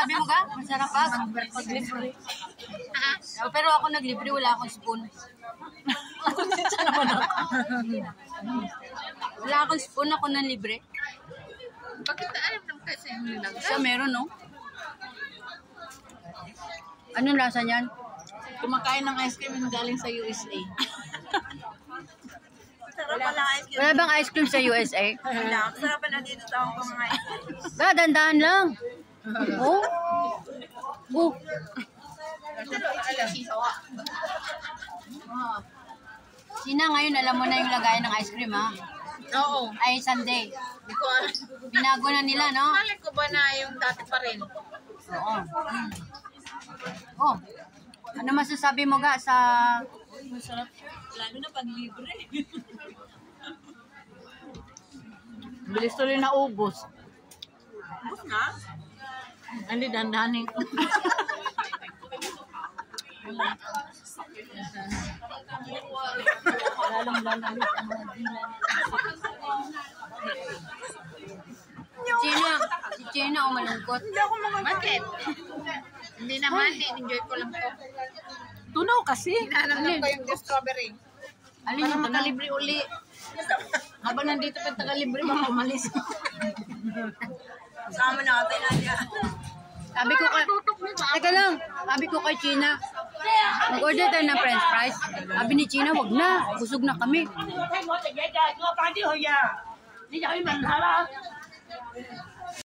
Sabi mo ka? Masarap pa? Pag-libre. Pero ako naglibre, wala akong spoon. Wala akong spoon, ako nang libre. Bakit alam naman kasi yung nilang? Siya meron, no? Anong lasa niyan? Kumakain ng ice cream yung galing sa USA. Sarap pala ice cream. Wala bang ice cream sa USA? Wala. Sarap pala dito sa Hong Kong mga ice cream. Ba, dandahan lang. Oh. Oh. Sina ngayon, alam mo na yung lagay ng ice cream, ha? Oo. Ay, Sunday. Hindi ko alam. Binago na nila, no? Malay ko ba na yung dati pa rin? Oo. Oh. Ano masasabi mo ga sa... Masarap. Lalo na pag libre. Bilis tuloy na ubos. Bus na? Hindi, dandanin ko. Si China o malungkot? Hindi ako mga... Bakit? Hindi naman, enjoy ko lang to. Tunaw kasi. Hinahanap ko yung strawberry. Alin Para yung makalibre uli. Habang nandito pa taga-libre, baka umalis. Sama na natin na. Sabi ko kay... Teka lang, sabi ko kay China, mag-order tayo ng french fries. Sabi ni China, wag na, busog na kami.